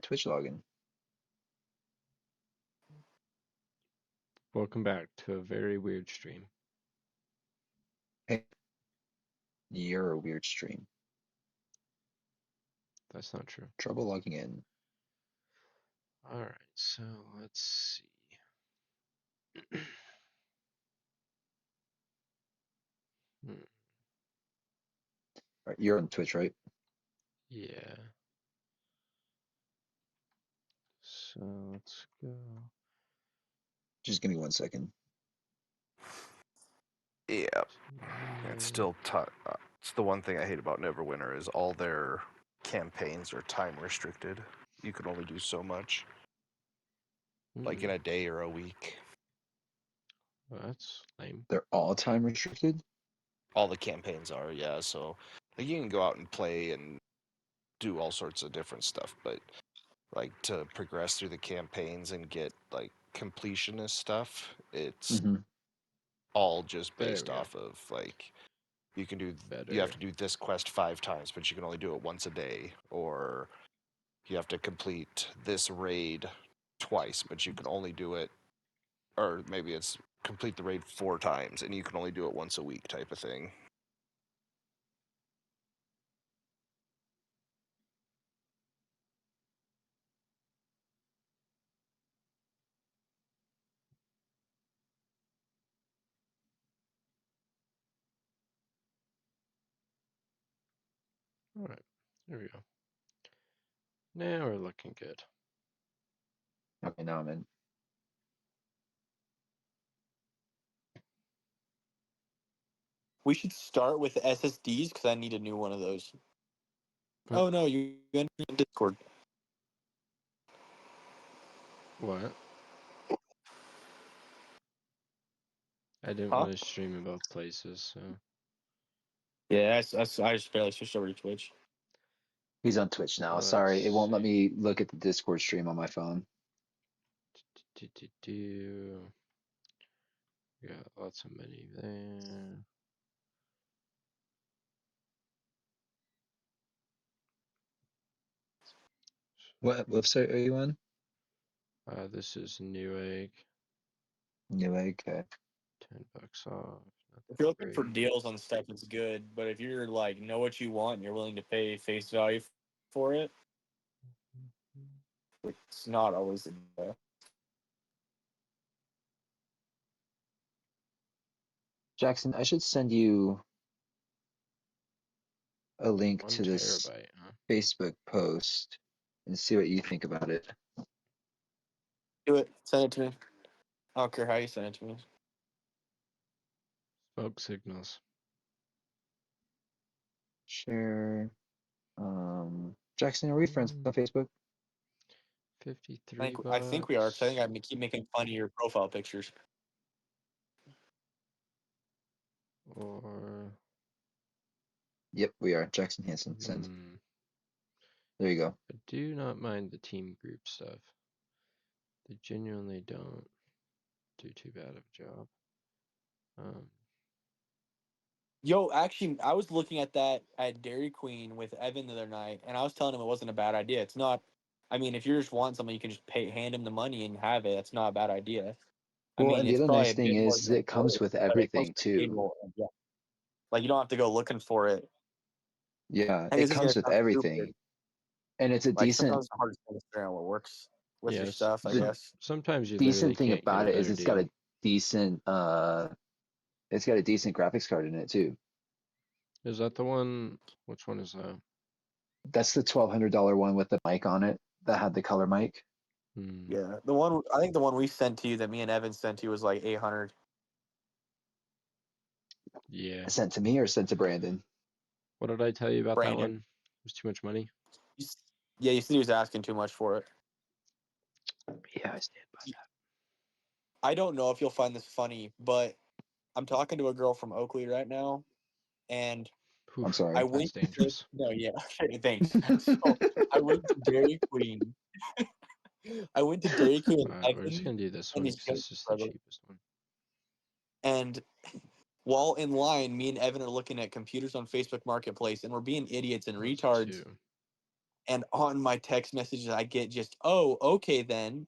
Twitch login. Welcome back to a very weird stream. Hey, you're a weird stream. That's not true. Trouble logging in. Alright, so let's see. All right, you're on Twitch, right? Yeah. So let's go. Just give me 1 second. Yeah, it's still it's the one thing I hate about Neverwinter is all their campaigns are time restricted. You can only do so much, like in a day or a week. Well, that's lame. They're all time restricted? All the campaigns are, yeah. So like you can go out and play and do all sorts of different stuff, but like to progress through the campaigns and get like completionist stuff, it's all just based off of like you can do you have to do this quest 5 times, but you can only do it once a day, or you have to complete this raid twice, but you can only do it, or maybe it's complete the raid 4 times and you can only do it once a week type of thing. Alright, there we go. Now we're looking good. Okay, now I'm in. We should start with SSDs because I need a new one of those. Oh no, you entered in Discord. What? I didn't want to stream in both places, so. Yeah, I just barely switched over to Twitch. He's on Twitch now. Sorry, it won't let me look at the Discord stream on my phone. Got lots of money there. What website are you on? This is Newegg. Newegg, okay. $10 off. If you're looking for deals on stuff, it's good. But if you're like know what you want and you're willing to pay face value for it, it's not always the best. Jackson, I should send you a link to this Facebook post and see what you think about it. Do it. Send it to me. I don't care how you send it to me. Smoke signals. Share. Jackson, are we friends on Facebook? 53 I think we are, because I think I keep making fun of your profile pictures. Or... Yep, we are. Jackson Hansen, send. There you go. I do not mind the team group stuff. They genuinely don't do too bad of a job. Yo, actually, I was looking at that at Dairy Queen with Evan the other night, and I was telling him it wasn't a bad idea. It's not. I mean, if you just want something, you can just hand him the money and have it. That's not a bad idea. Well, and the other nice thing is it comes with everything too. Yeah. Like you don't have to go looking for it. Yeah, it comes with everything, and it's a decent. Sometimes it's hard to understand what works with your stuff. I guess sometimes you decent thing about it is it's got a decent. It's got a decent graphics card in it too. Is that the one? Which one is that? That's the $1,200 one with the mic on it that had the color mic. Yeah, the one I think the one we sent to you that me and Evan sent to you was like 800. Yeah. Sent to me or sent to Brandon? What did I tell you about that one? It was too much money. Yeah, you said he was asking too much for it. Yeah, I stand by that. I don't know if you'll find this funny, but I'm talking to a girl from Oakley right now, and I'm sorry. I went dangerous. No, yeah, thanks. So I went to Dairy Queen. I went to Dairy Queen. We're just gonna do this one because this is the cheapest one. And while in line, me and Evan are looking at computers on Facebook Marketplace, and we're being idiots and retards. And on my text messages, I get just, "Oh, okay then,"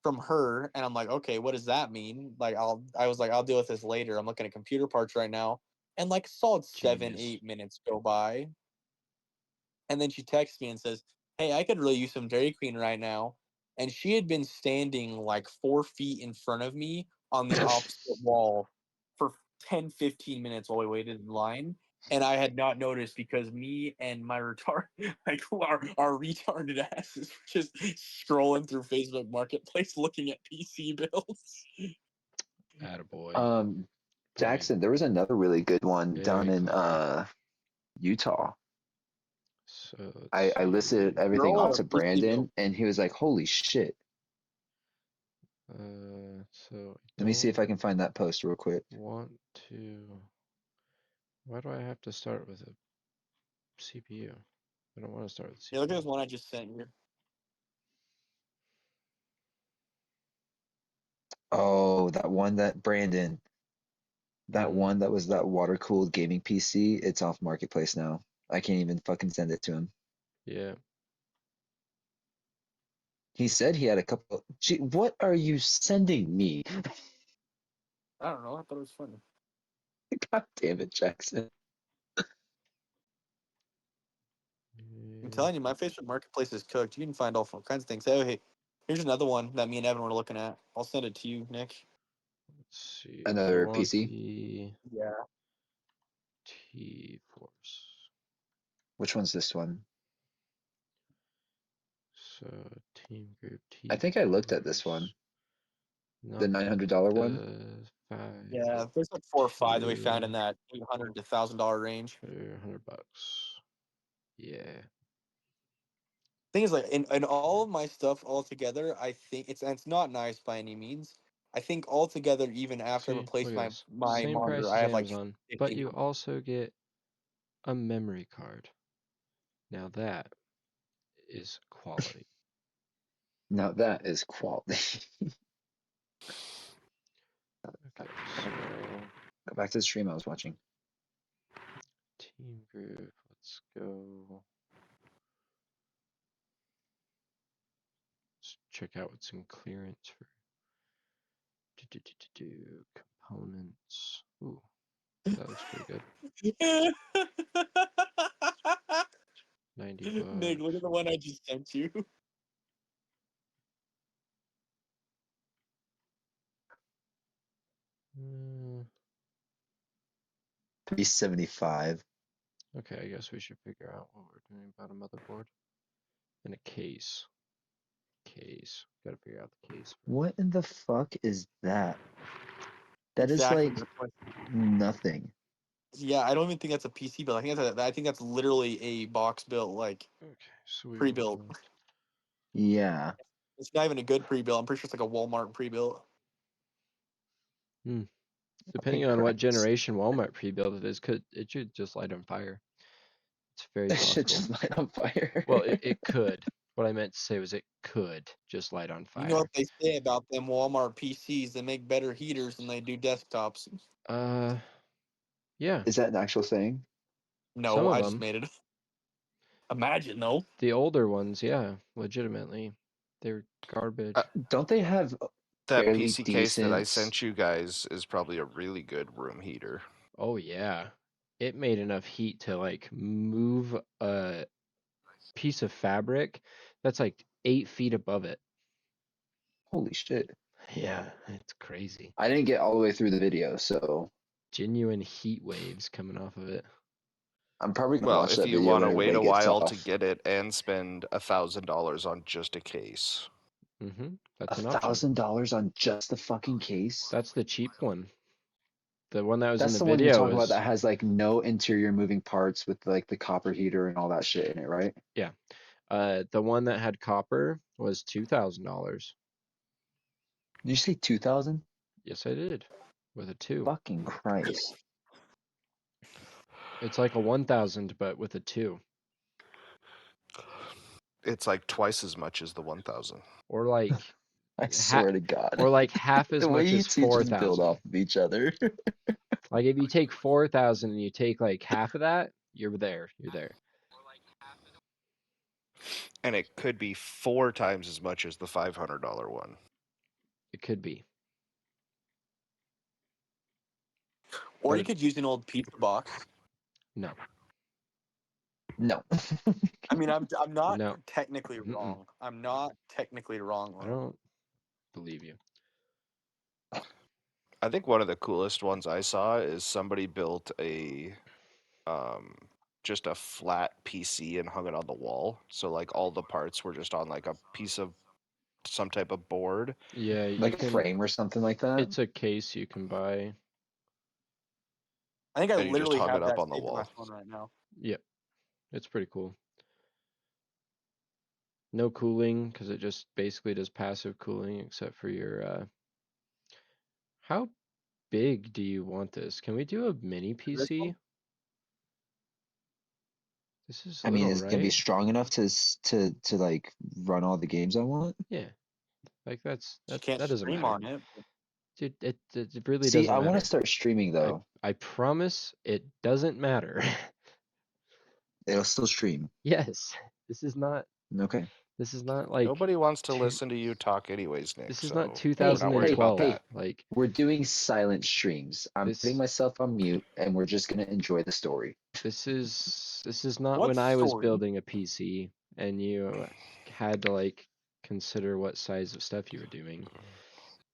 from her, and I'm like, "Okay, what does that mean?" Like, I was like, "I'll deal with this later. I'm looking at computer parts right now," and like, solid 7, Genius. 8 minutes go by, and then she texts me and says, "Hey, I could really use some Dairy Queen right now," and she had been standing like 4 feet in front of me on the opposite wall for 10, 15 minutes while we waited in line. And I had not noticed because me and my like our retarded asses were just scrolling through Facebook Marketplace looking at PC bills. Attaboy. Um, Boy, Jackson, there was another really good one down very in clever. Utah. So let's I listed see. everything Girl off or to PC bill? Brandon, and he was like, "Holy shit!" So Let me see if I can find that post real quick. want to. Why do I have to start with a CPU? I don't want to start with Yeah, look at CPU. this one I just sent you. Oh, that one that Brandon, that Mm, one that was that water cooled gaming PC. It's off Marketplace now. I can't even fucking send it to him. yeah. He said he had a couple. Gee, what are you sending me? I don't know. I thought it was funny. God damn it, Jackson. I'm telling you, my Facebook Marketplace is cooked. You can find all kinds of things. Oh, hey, here's another one that me and Evan were looking at. I'll send it to you, Nick. Let's see. Do you Another want PC. the Yeah. T-Force? Which one's this one? So team group T. I think I looked at this one. No, The $900 one. 5. Yeah, there's like 4 or 5 that we found in Two. that $800 to $1,000 range. $100. Yeah. Thing is, like, in all of my stuff all together, I think it's not nice by any means. I think altogether, even after I See, replaced look at this. my Same monitor, price I as have like Amazon, but 15 you also get a memory card. Now that is quality. Now that is quality. Okay, so Go back to the stream I was watching. team group, let's go. Let's check out what's in clearance for components. Ooh, that looks pretty good. 90 Nick, look bucks. at the one I just sent you. 375. Okay, I guess we should figure out what we're doing about a motherboard and a case. Gotta figure out the case. What in the fuck is that? That is Exactly. like nothing. Yeah, I don't even think that's a PC build. I think that's literally a box built, like Okay, so we pre-built. want Yeah. It's not even a good pre-built. I'm pretty sure it's like a Walmart pre-built. depending on what generation Walmart pre-built it is, it should just light on fire. It's very That shit possible. just light on fire. Well, it could. What I meant to say was it could just light on You know fire. what they say about them Walmart PCs? They make better heaters than they do desktops. Yeah, Is that an actual saying? some No, of I just them. made it. Imagine though. The older ones, yeah, legitimately, they're garbage. Don't they have That fairly PC case that I decent? sent you guys is probably a really good room heater. Oh yeah, it made enough heat to like move a piece of fabric that's like 8 feet above it. Holy shit. Yeah, it's crazy. I didn't get all the way through the video, so Genuine heat waves coming off of it. I'm probably gonna Well, watch if that you video want when to wait everybody a gets while to off. get it and spend $1,000 on just a case. That's an option. $1,000 on just the fucking case? That's the cheap one. The one that was in That's the the one you're video talking about was, that has like no interior moving parts with like the copper heater and all that shit in it, right? yeah. The one that had copper was $2,000. Did you say 2,000? Yes, I did. With a 2. Fucking Christ. It's like a 1,000, but with a 2. It's like twice as much as the 1,000. Or like I swear to God. or like half as The way much you as two just build 4,000. off of each other. Like if you take 4,000 and you take like half of that, you're there. And it could be 4 times as much as the $500 one. It could be. Or you But- could use an old pizza box. No. No. I mean, I'm not No. technically Mm-mm. wrong. I'm not technically wrong. I don't believe you. I think one of the coolest ones I saw is somebody built a just a flat PC and hung it on the wall. So like all the parts were just on like a piece of some type of board. Yeah, you Like a can. frame or something like that. It's a case you can buy. I think I And you just literally hung have it up that on the saved in my wall. phone right now. Yep. It's pretty cool. No cooling because it just basically does passive cooling except for your how big do you want this? Can we do a mini This PC? one? This is I mean, little, is it gonna be right? strong enough to like run all the games I want? Yeah. Like You that can't doesn't stream matter. on it. Dude, it really See, doesn't I want matter. to start streaming though. I promise it doesn't matter. It'll still stream. Yes. This is not Okay. like Nobody wants to two- listen to you talk anyways, Nick. this is so not we're not worried about 2012. that. Like We're doing silent streams. I'm This- putting myself on mute, and we're just gonna enjoy the story. this is not What when I was story? building a PC and you had to like consider what size of stuff you were doing.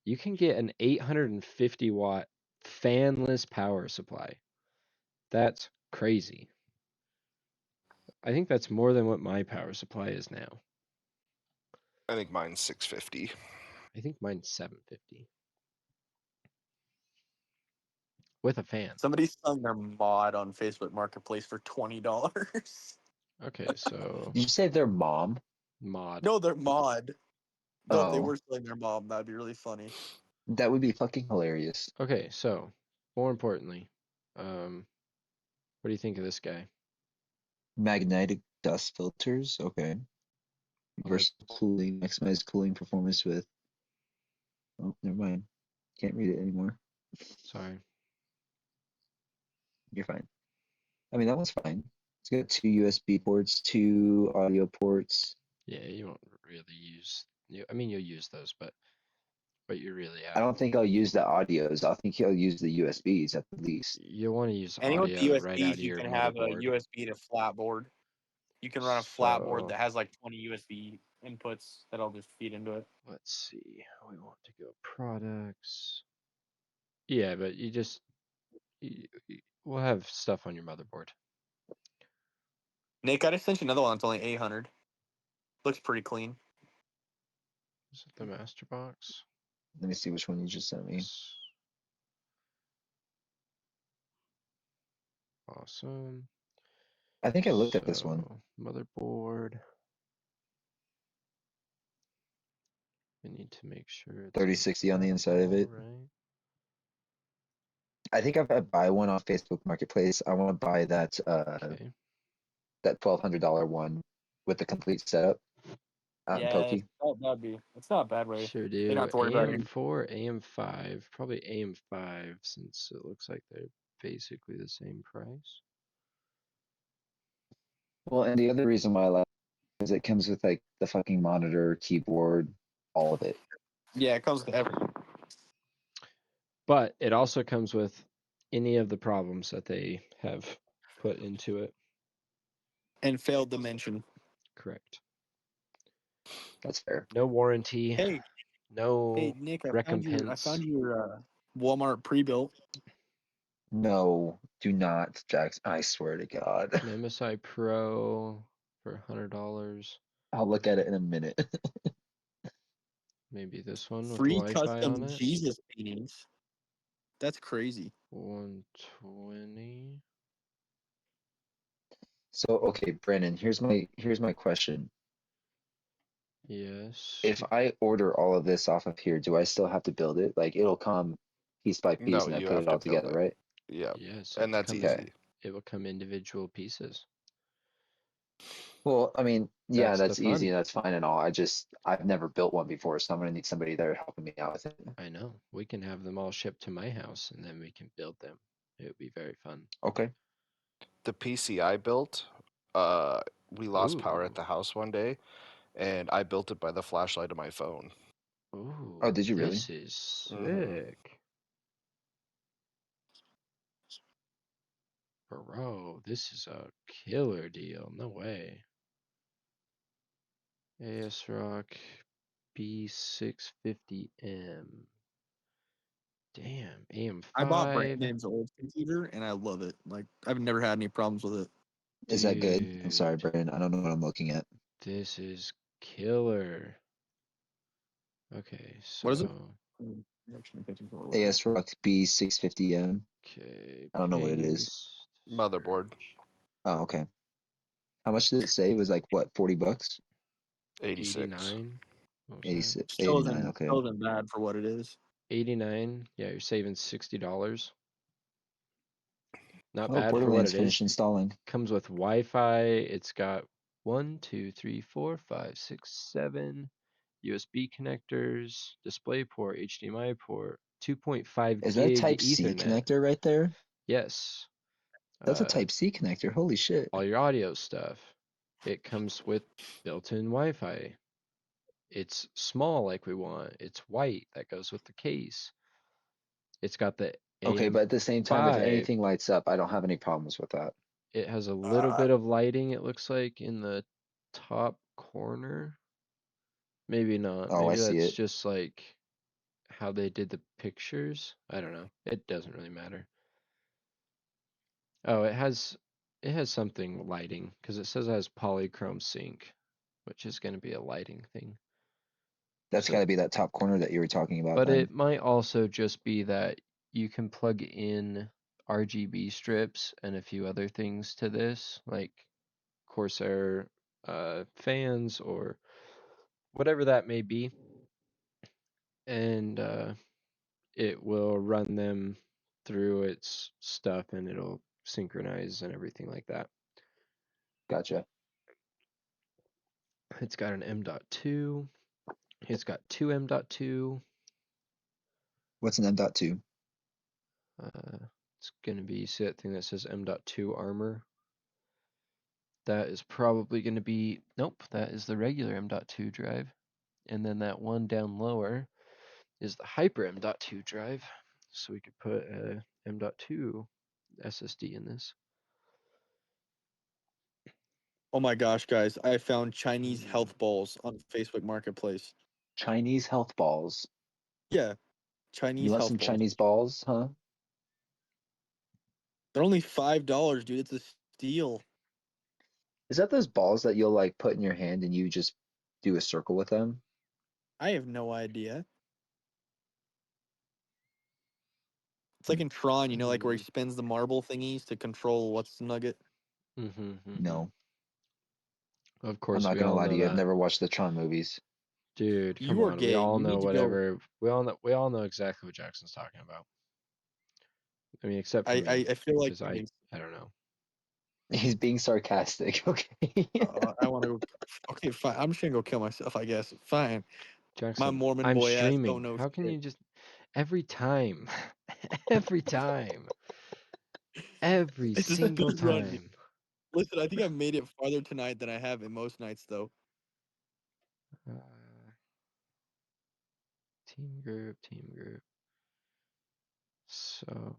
You can get an 850 watt fanless power supply. That's crazy. I think that's more than what my power supply is now. I think mine's 650. I think mine's 750. With a fan. Somebody's selling their mod on Facebook Marketplace for $20. Okay, so Did you say their mom? mod. No, their mod. No, if they Oh. were selling their mom, that'd be really funny. That would be fucking hilarious. Okay, so more importantly, what do you think of this guy? Magnetic dust filters. Okay. Versatile cooling, maximize cooling performance with. Oh, never mind. Can't read it anymore. Sorry. You're fine. I mean, that one's fine. It's got 2 USB ports, 2 audio ports. Yeah, you won't really use. I mean, you'll use those, but you really I don't think I'll use the audios. I think I'll use the USBs at least. you want to use And with audio USBs, right out of you your can have a motherboard. USB to flat board. You can run a flat board So- that has like 20 USB inputs that'll just feed into it. Let's see. We want to go products. Yeah, but we'll have stuff on your motherboard. Nick, I just sent you another one that's only 800. Looks pretty clean. Is it the master box? Let me see which one you just sent me. Awesome. I think I looked at this one. So, motherboard. We need to make sure it's 3060 on the inside of it. right. I think if I buy one off Facebook Marketplace, I want to buy that Okay. that $1,200 one with the complete setup out in Pokey. that'd be. It's not a bad way. Sure You do. don't have to worry about it. AM4, AM5, probably AM5 since it looks like they're basically the same price. Well, and the other reason why I like it is it comes with like the fucking monitor, keyboard, all of it. Yeah, it comes with everything. But it also comes with any of the problems that they have put into it. And failed to mention. Correct. That's fair. No warranty. Hey, No hey, Nick, I recompense. found your Walmart pre-built. No, do not, Jax. I swear to God. An MSI Pro for $100. I'll look at it in a minute. Maybe this one with Free Wi-Fi custom on it. Jesus paintings. That's crazy. 120. So, okay, Brandon, here's my question. Yes. If I order all of this off of here, do I still have to build it? Like it'll come piece by piece No, and I you put have it to all build together, it. right? Yeah, Yes. and that's comes- easy. Okay. It will come individual pieces. Well, I mean, yeah, That's the that's easy, fun. that's fine and all. I've never built one before, so I'm gonna need somebody there helping me out with it. I know. We can have them all shipped to my house and then we can build them. It would be very fun. Okay. The PC I built we lost power Ooh. at the house one day, and I built it by the flashlight of my phone. Ooh. Oh, did you really? This is Mhm. sick. Bro, this is a killer deal. No way. ASRock B650M. Damn, AM5. I bought Brandon's old computer and I love it. Like I've never had any problems with it. Is that good? I'm sorry, Dude, Brandon. I don't know what I'm looking at. this is killer. Okay, What is it? so AS Rock B650M. okay, I don't know what it is. paste. Motherboard, Oh, okay. How much did it say? It was like what, $40? 86. 89. What was that? 86, Still 89. isn't Okay. still isn't bad for what it is. 89. Yeah, you're saving $60. Not Oh, bad for what Borderlands it is. finished installing. Comes with Wi-Fi. It's got 1, 2, 3, 4, 5, 6, 7 USB connectors, DisplayPort, HDMI port, 2.5 Is that gig Type C Ethernet. connector right there? Yes. That's a Type C connector. Holy shit. All your audio stuff. It comes with built-in Wi-Fi. It's small like we want. It's white. That goes with the case. It's got the Okay, but at the same time, if AM5. anything lights up, I don't have any problems with that. It has a little bit of lighting, it looks like, in the top corner. Maybe not. Oh, I Maybe see that's it. just like how they did the pictures. I don't know. It doesn't really matter. Oh, it has something lighting because it says it has polychrome sync, which is going to be a lighting thing. That's So, got to be that top corner that you were talking about but then. it might also just be that you can plug in RGB strips and a few other things to this, like Corsair fans or whatever that may be, and it will run them through its stuff and it'll synchronize and everything like that. Gotcha. It's got an M.2. It's got two M.2. What's an M.2? It's going to be, see that thing that says M.2 armor? That is probably going to be, nope, that is the regular M.2 drive. And then that one down lower is the Hyper M.2 drive. So we could put a M.2 SSD in this. Oh my gosh, guys! I found Chinese health balls on Facebook Marketplace. Chinese health balls. Yeah, You Chinese want health some balls. Chinese balls, huh? They're only $5, dude. It's a steal. Is that those balls that you'll like put in your hand and you just do a circle with them? I have no idea. It's like in Tron, you know, like where he spins the marble thingies to control what's the nugget. No. Of I'm course, not we gonna all lie to know you. I've that. never watched the Tron movies. Dude, come You are on. We gay. all You know need to go. whatever. We all know exactly what Jackson's talking about. I mean, except for me, I feel like because I don't know. He's being sarcastic. Okay. I want to go. Okay, fine. I'm just gonna go kill myself. I guess. Fine. My Jackson, Mormon I'm boy ass don't streaming. know How can shit. you just every time, every time, every It's just a single good run. time? Listen, I think I've made it farther tonight than I have in most nights, though. Uh, team group. So,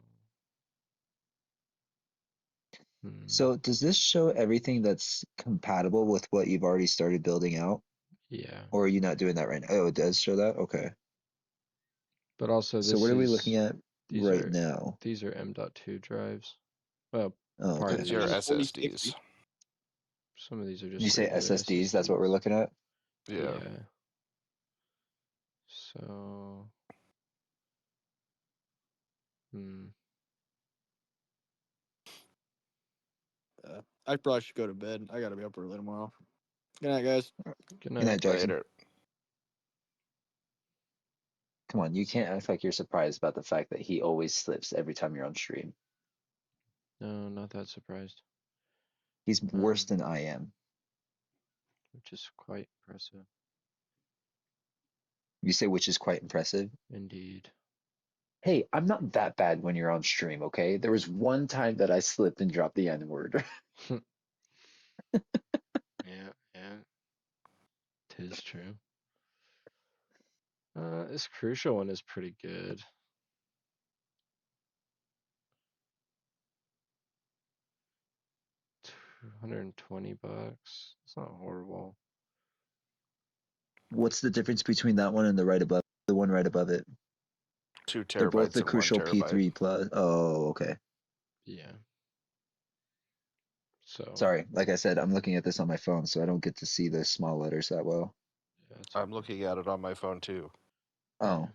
So does this show everything that's compatible with what you've already started building out? yeah. Or are you not doing that right now? Oh, it does show that? Okay. But also, So this what are we is looking at these right are now? these are M.2 drives. Well, Oh, part okay. of These are on the these. SSDs. 4060. Some of these are You just say regular SSDs, that's what we're SSDs. looking at? Yeah. So, I probably should go to bed. I gotta be up early tomorrow. Good night, guys. good Good night. night, Jackson. Later. Come on, you can't act like you're surprised about the fact that he always slips every time you're on stream. No, not that surprised. He's worse than I am. Which is quite impressive, You say which is quite impressive. indeed. Hey, I'm not that bad when you're on stream, okay? There was one time that I slipped and dropped the N-word. 'Tis true. This crucial one is pretty good. $220. It's not horrible. What's the difference between that one and the one right above it? 2 They're both terabytes the and 1 Crucial terabyte. P3 Plus. Oh, okay. Yeah. So Sorry. Like I said, I'm looking at this on my phone, so I don't get to see the small letters that well. yeah, it's I'm okay. looking at it on my phone too. Oh, Yeah.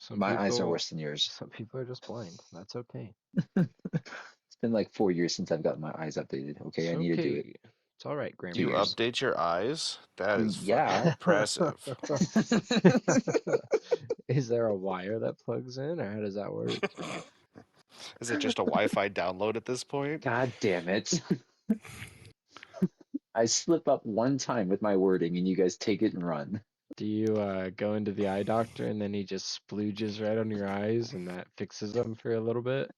Some my eyes are people, worse than yours. some people are just blind. That's okay. It's been like 4 years since I've gotten my eyes updated. Okay, It's I need to do it. okay. It's all right, 2 You Grandpa. years. update your eyes? That is fucking Yeah. impressive. Is there a wire that plugs in, or how does that work? Is it just a Wi-Fi download at this point? God damn it. I slip up one time with my wording and you guys take it and run. Do you go into the eye doctor and then he just splooges right on your eyes and that fixes them for a little bit?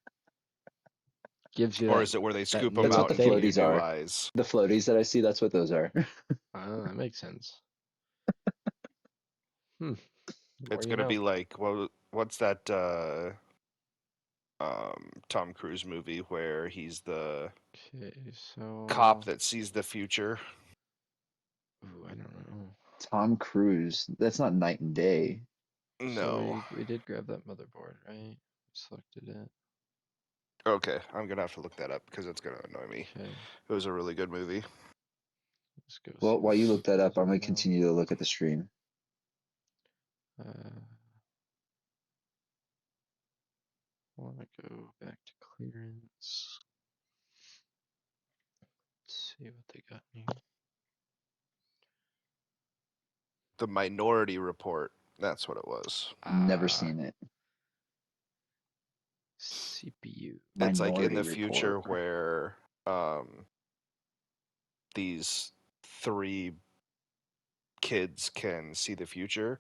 Gives you Or that is it where they that scoop them That's what out the and give you floaties nickname. new are. eyes? The floaties that I see, that's what those are. Oh, that makes sense. The more It's you gonna know. be like what's that Tom Cruise movie where he's the Okay, so cop that sees the future? ooh, I don't know. Tom Cruise. That's not night and day. So No. we did grab that motherboard, right? Selected it. Okay, I'm gonna have to look that up because it's gonna annoy me. Okay, It was a really good movie. let's go. Well, See while you look that up, I'm what going it to says right continue to look at the stream. now. I want to go back to clearance. Let's see what they got here. The Minority Report. That's what it was. Never seen it. CPU. It's like in Minority the future Report. where these 3 kids can see the future,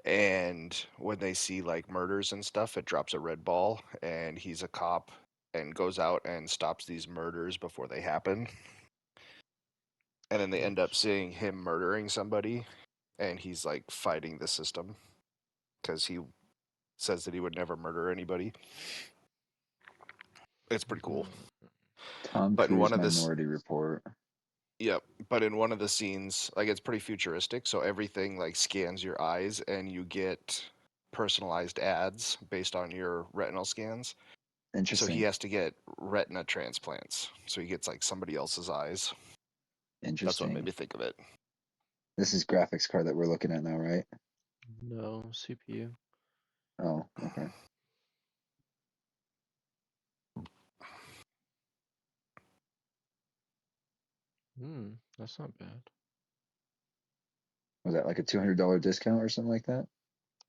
and when they see like murders and stuff, it drops a red ball, and he's a cop and goes out and stops these murders before they happen. And then they end up seeing him murdering somebody, and he's like fighting the system because he says that he would never murder anybody. It's pretty cool. Tom But in Cruise one of this, Minority Report. yep. But in one of the scenes, like it's pretty futuristic, so everything like scans your eyes, and you get personalized ads based on your retinal scans. So Interesting. he has to get retina transplants. So he gets like somebody else's eyes. That's what made Interesting. me think of it. This is graphics card that we're looking at now, right? No, CPU. Oh, okay. That's not bad. Was that like a $200 discount or something like that?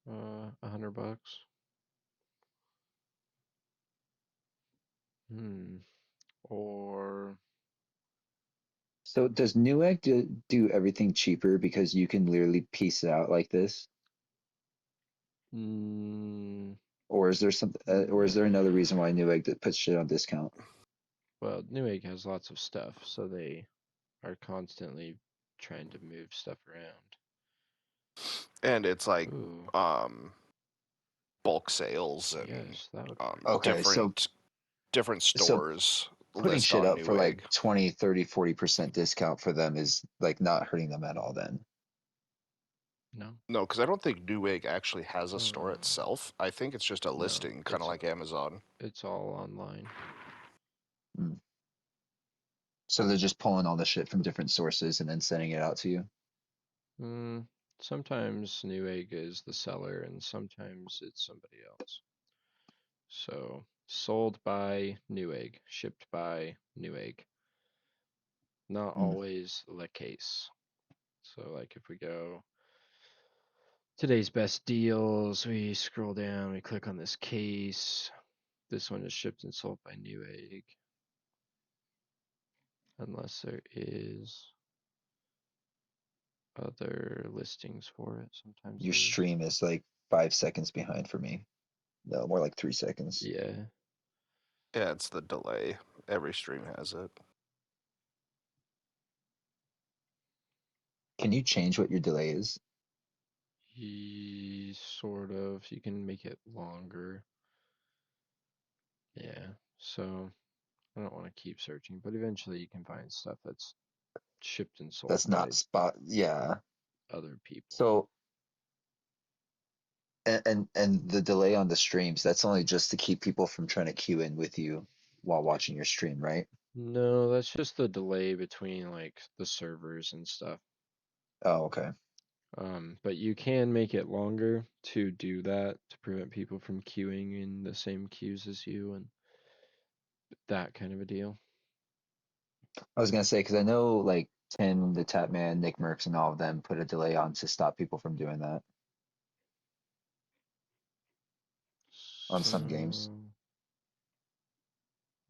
$100. Or So does Newegg do everything cheaper because you can literally piece it out like this? Or is there or is there another reason why Newegg puts shit on discount? well, Newegg has lots of stuff, so they are constantly trying to move stuff around. And it's like Ooh, bulk sales and yes, that would be Okay, so different stores putting list shit on up for like Newegg. 20, 30, 40% discount for them is like not hurting them at all then. no. No, because I don't think Newegg actually has a store Uh, itself. I think it's just a no, listing, kind of like Amazon. It's all online. So they're just pulling all the shit from different sources and then sending it out to you. Sometimes Newegg is the seller, and sometimes it's somebody else. So sold by Newegg, shipped by Newegg. Not always the case. So like if we go today's best deals, we scroll down, we click on this case. This one is shipped and sold by Newegg. Unless there is other listings for it. Sometimes Your there is. stream is like 5 seconds behind for me. No, more like 3 seconds. Yeah. Yeah, it's the delay. Every stream has it. Can you change what your delay is? Sort of. You can make it longer. Yeah. So I don't want to keep searching, but eventually you can find stuff that's shipped and sold That's by not spot. Yeah. other people. So and the delay on the streams, that's only just to keep people from trying to queue in with you while watching your stream, right? No, that's just the delay between like the servers and stuff. Oh, okay. But you can make it longer to do that to prevent people from queuing in the same queues as you and that kind of a deal. I was gonna say because I know like Tim, the Tapman, Nick Merckx, and all of them put a delay on to stop people from doing that on some games.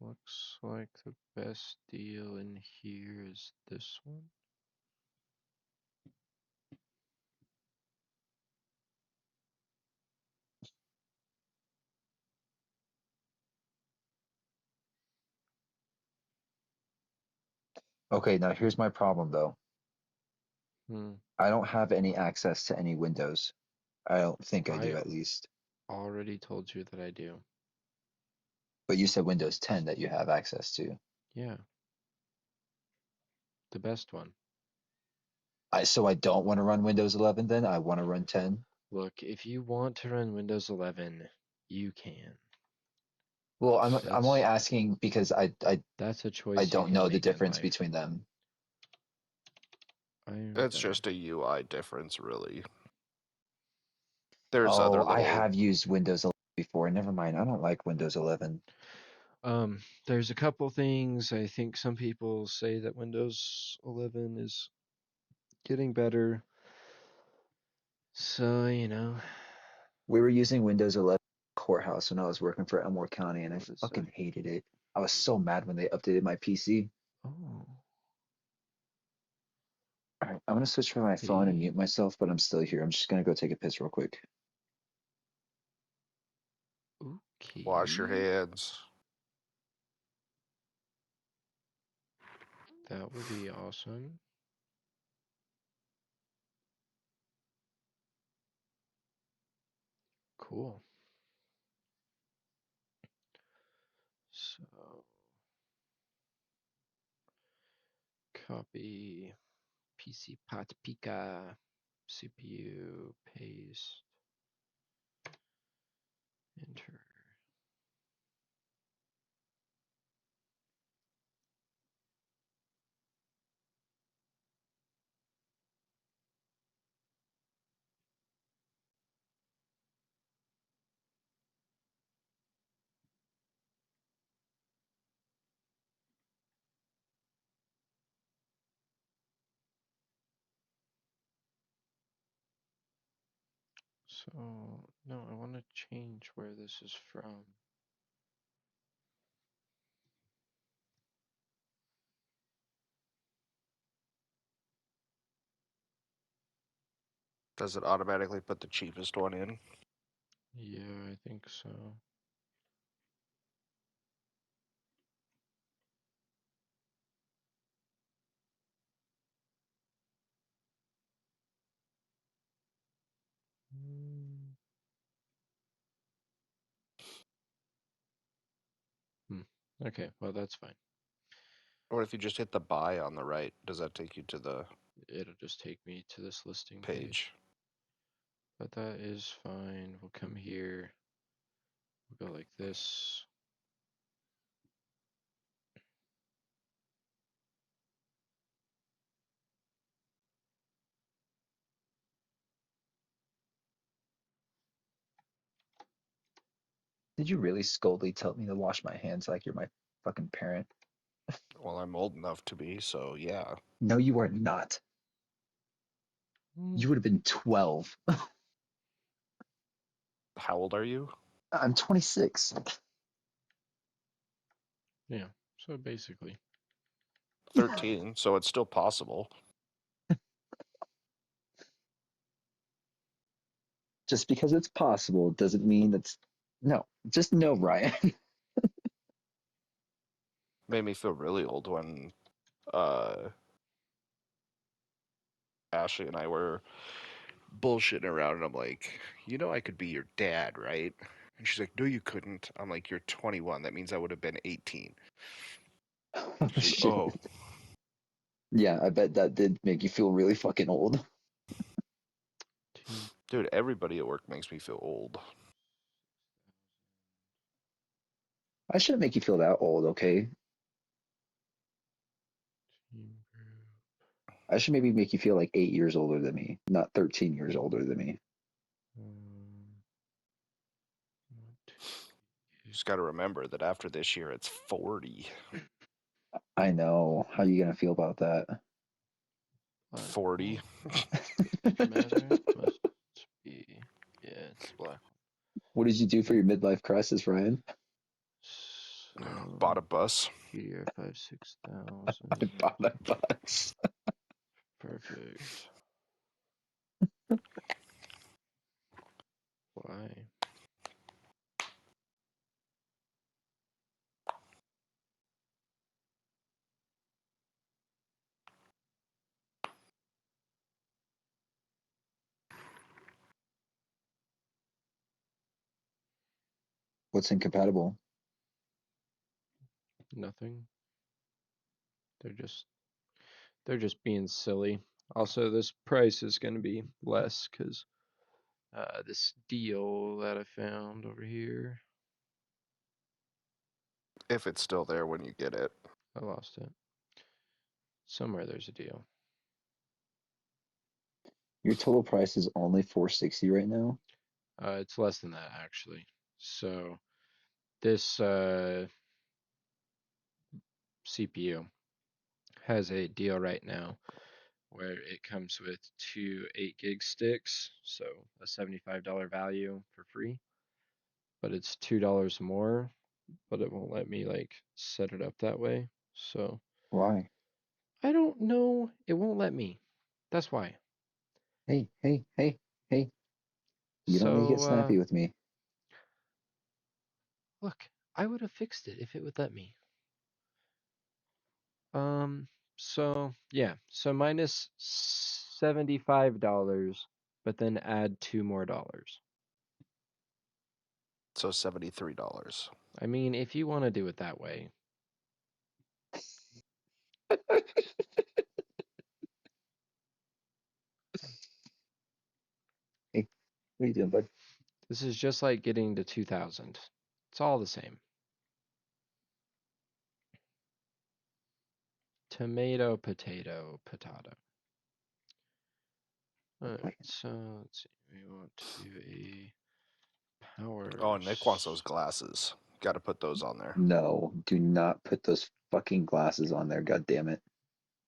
So looks like the best deal in here is this one. Okay, now here's my problem though. Hmm. I don't have any access to any Windows. I don't think I I do at least. already told you that I do. But you said Windows 10 that you have access to. Yeah. The best one. So I don't want to run Windows 11 then. I want to run 10. Look, if you want to run Windows 11, you can. Well, I'm only That's asking because that's a I choice you don't can know the make in difference life. between them. I It's understand. just a UI difference, really. There's Oh, other I little. have used Windows 11 before. Never mind. I don't like Windows 11. There's a couple things. I think some people say that Windows 11 is getting better. So, We were using Windows 11 Courthouse when I was working for Elmore County, and I what is fucking that? hated it. I was so mad when they updated my PC. Oh, All right, I'm gonna switch from my phone and hey, mute myself, but I'm still here. I'm just gonna go take a piss real quick. Wash your okay. hands. That would be awesome. Cool. So, copy PC Pat Pika CPU paste enter. So, no, I want to change where this is from. Does it automatically put the cheapest one in? Yeah, I think so. Mm. Okay, well, that's fine. Or if you just hit the buy on the right, does that take you to the It'll just take me to this listing page? page. But that is fine. We'll come here. We'll go like this. Did you really scoldly tell me to wash my hands like you're my fucking parent? Well, I'm old enough to be, so yeah. No, you are not. Mm, You would have been 12. How old are you? I'm 26. Yeah, so basically. 13, so it's still possible. Just because it's possible doesn't mean it's no. Just no, Ryan. Made me feel really old when uh Ashley and I were bullshitting around, and I'm like, I could be your dad, right? And she's like, no, you couldn't. I'm like, you're 21. That means I would have been 18. Oh, She's shit. oh, Yeah, I bet that did make you feel really fucking old. Team dude, everybody at work makes me feel old. I shouldn't make you feel that old, okay? team group. I should maybe make you feel like 8 years older than me, not 13 years older than me. What? You just got to remember that after this year, it's 40. I know. How you gonna feel about that? Black 40. hole matter must be. Yeah, it's black. What did you do for your midlife crisis, Ryan? So Bought a bus. PDR 5 I 6000. bought a bus. Perfect. Why? What's incompatible? Nothing. They're just being silly. Also, this price is going to be less because this deal that I found over here, If it's still there when you get it. I lost it. Somewhere there's a deal. Your total price is only $460 right now. It's less than that actually. So this CPU has a deal right now where it comes with two 8 gig sticks, so a $75 value for free, but it's $2 more, but it won't let me like set it up that way. So Why? I don't know. It won't let me. That's why. Hey, hey, hey, hey. You don't need to get So snappy with me. look, I would have fixed it if it would let me. So yeah, so minus $75, but then add $2 more. So $73. I mean, if you want to do it that way. Hey, what are you doing, bud? This is just like getting to 2000. It's all the same. Tomato, potato, potato. Alright, so let's see. We want to do a power. Oh, Nick wants those glasses. Got to put those on there. No, do not put those fucking glasses on there, god damn it.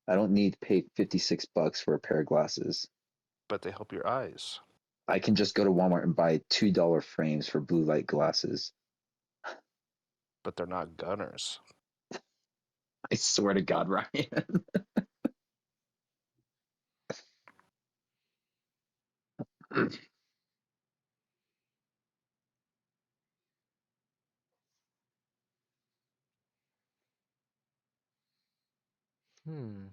I don't need to pay $56 for a pair of glasses. But they help your eyes. I can just go to Walmart and buy $2 frames for blue light glasses. But they're not gunners. I swear to God, Ryan. Hmm.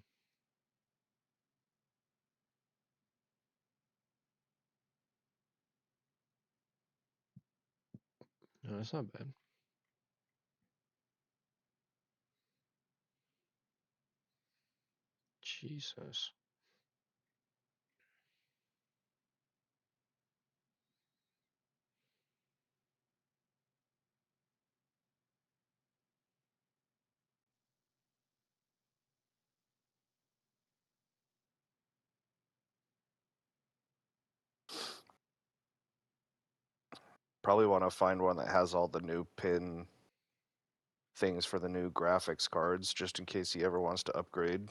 No, that's not bad. Jesus. Probably want to find one that has all the new pin things for the new graphics cards, just in case he ever wants to upgrade.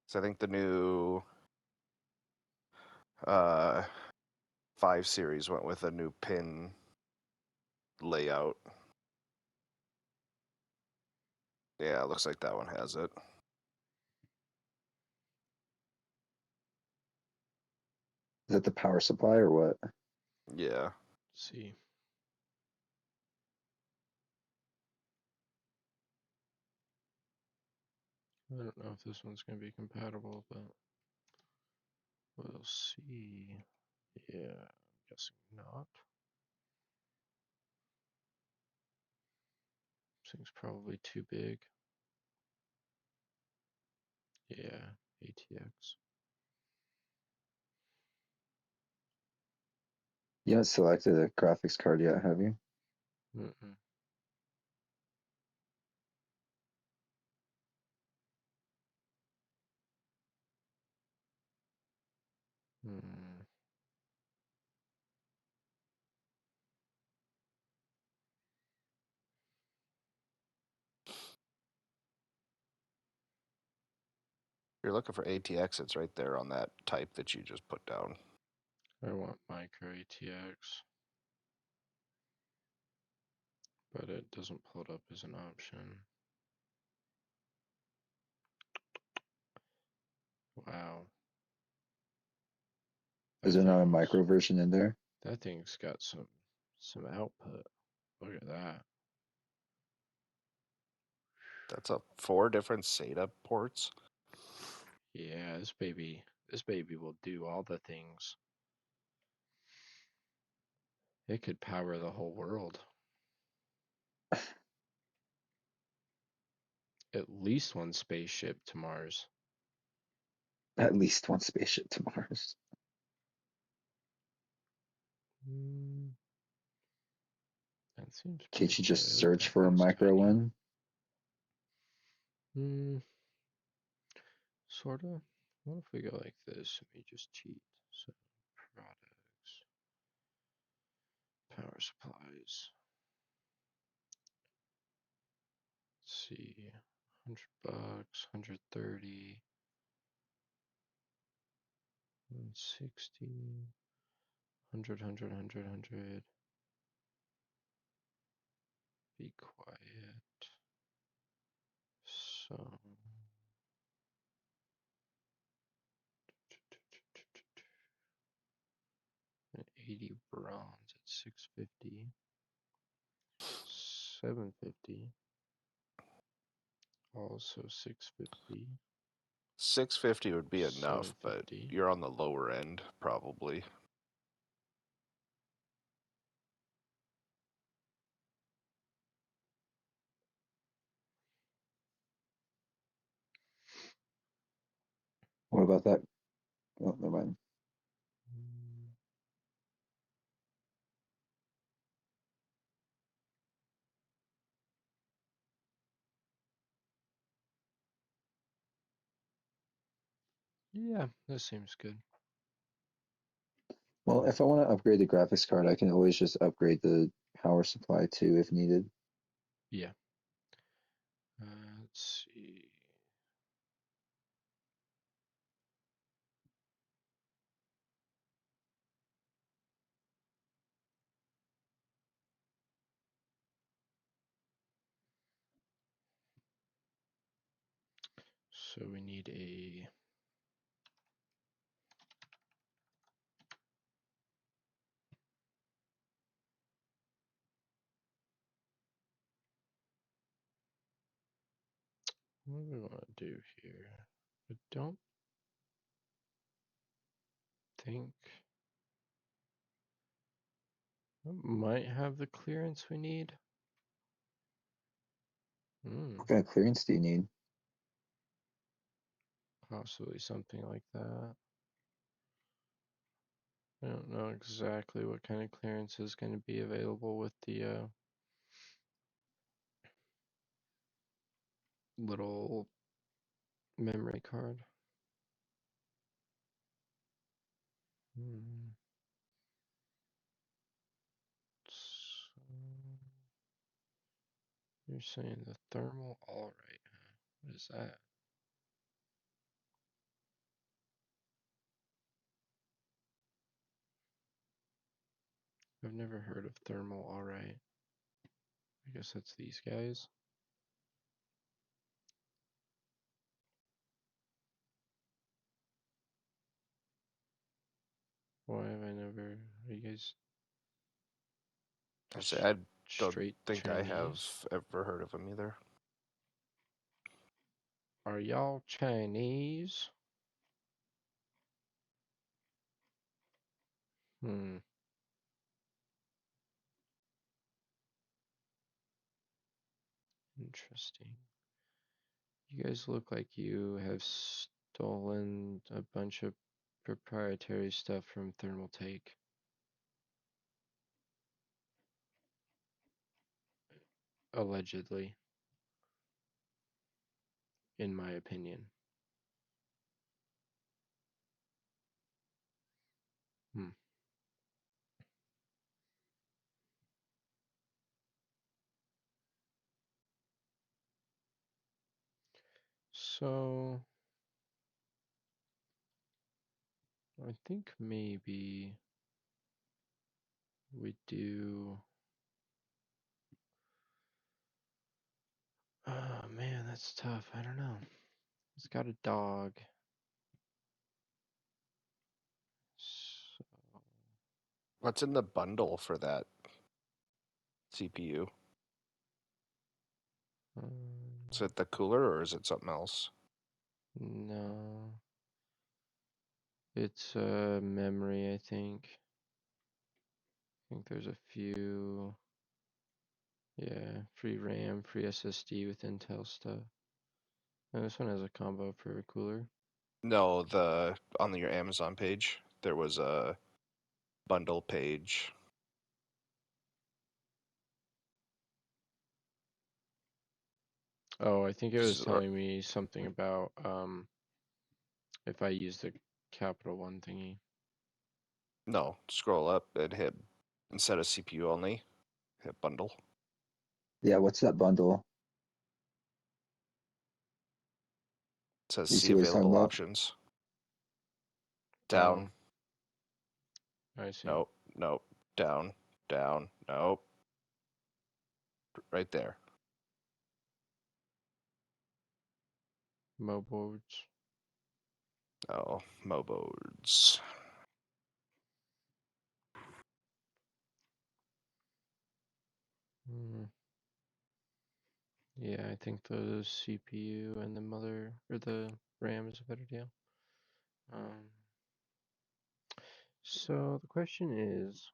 So I think the new 5 series went with a new pin layout. Yeah, it looks like that one has it. Is that the power supply or what? Yeah. Let's see. I don't know if this one's going to be compatible, but we'll see. Yeah, I'm guessing not. This thing's probably too big. Yeah, ATX. You haven't selected a graphics card yet, have you? Mm-mm. Hmm. If you're looking for ATX, it's right there on that type that you just put down. I want micro ATX, but it doesn't pull it up as an option. Wow. Is That there not a thing's- micro version in there? That thing's got some output. Look at that. That's up 4 different SATA ports. Yeah, this baby will do all the things. It could power the whole world. At least one spaceship to Mars. At least one spaceship to Mars. Hmm, that seems Can't pretty you just good. search That for a thing's micro tiny. one? Sorta. What if we go like this? Let me just cheat. So products, power supplies. Let's see, $100, 130, 160, 100, 100, 100, 100. Be quiet. So 80 bronze at 650, 750, also 650, 650 would be enough, but 750. you're on the lower end probably. What about that? Oh, never mind. Mm, Yeah, that seems good. Well, if I want to upgrade the graphics card, I can always just upgrade the power supply too if needed. Yeah. Let's see. So we need a what do we want to do here? I don't think it might have the clearance we need. What kind of clearance do you need? Possibly something like that. I don't know exactly what kind of clearance is going to be available with the little memory card. Hmm. So you're saying the thermal all right, huh? What is that? I've never heard of thermal all right. I guess that's these guys. Why have I never? Are you guys I say I don't straight think I have Chinese? ever heard of them either. Are y'all Chinese? Hmm. Interesting. You guys look like you have stolen a bunch of proprietary stuff from Thermaltake. Allegedly. In my opinion. Hmm. So I think maybe we do. Oh man, that's tough. I don't know. He's got a dog. So, What's in the bundle for that CPU? Is it the cooler or is it something else? no. It's memory, I think. I think there's a few. Yeah, free RAM, free SSD with Intel stuff. And this one has a combo for a cooler. No, on your Amazon page, there was a bundle page. Oh, I think it was Or- telling me something about if I use the Capital One thingy. No, scroll up and hit, instead of CPU only, hit bundle. Yeah, what's that bundle? It says You see see what he's talking available about? options. Down. Oh, I see. Nope. Nope. Down. Down. Nope. Right there. Moboards. Oh, Moboards. Hmm. Yeah, I think the CPU and the mother or the RAM is a better deal. So the question is,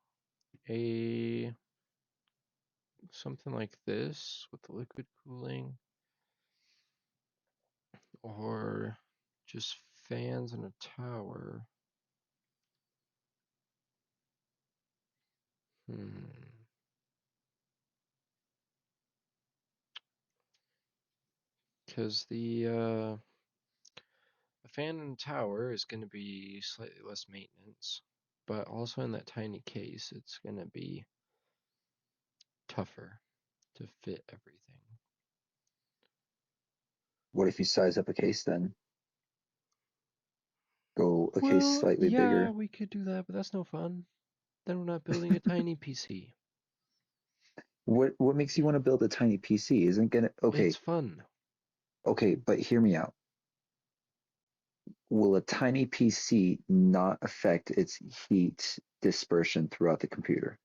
a something like this with the liquid cooling, or just fans in a tower. Because the fan in a tower is going to be slightly less maintenance, but also in that tiny case, it's going to be tougher to fit everything. What if you size up a case then? Go a case Well, slightly yeah, bigger. we could do that, but that's no fun. Then we're not building a tiny PC. What makes you want to build a tiny PC? Isn't gonna It's fun. okay, but hear me out. Will a tiny PC not affect its heat dispersion throughout the computer?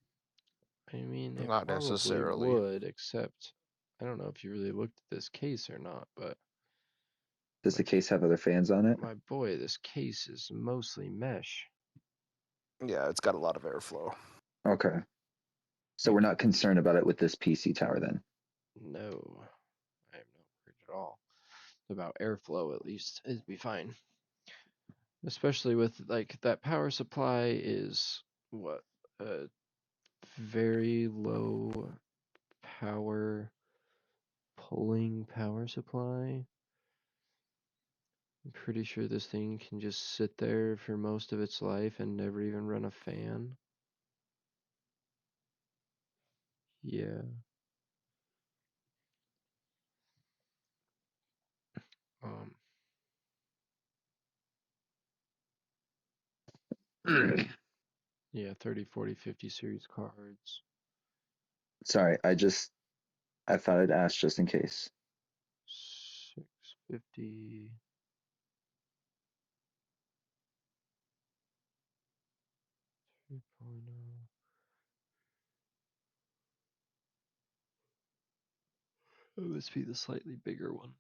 I mean, it Not probably necessarily. would, except I don't know if you really looked at this case or not, but Does the case have other fans on it? my boy, this case is mostly mesh. Yeah, it's got a lot of airflow. Okay. So we're not concerned about it with this PC tower then. No, I am not worried at all about airflow. At least it'd be fine, especially with like that power supply is what a very low power pulling power supply. I'm pretty sure this thing can just sit there for most of its life and never even run a fan. Yeah. Um, yeah, 30, 40, 50 series cards. Sorry, I thought I'd ask just in case. 650. 3.0. It must be the slightly bigger one.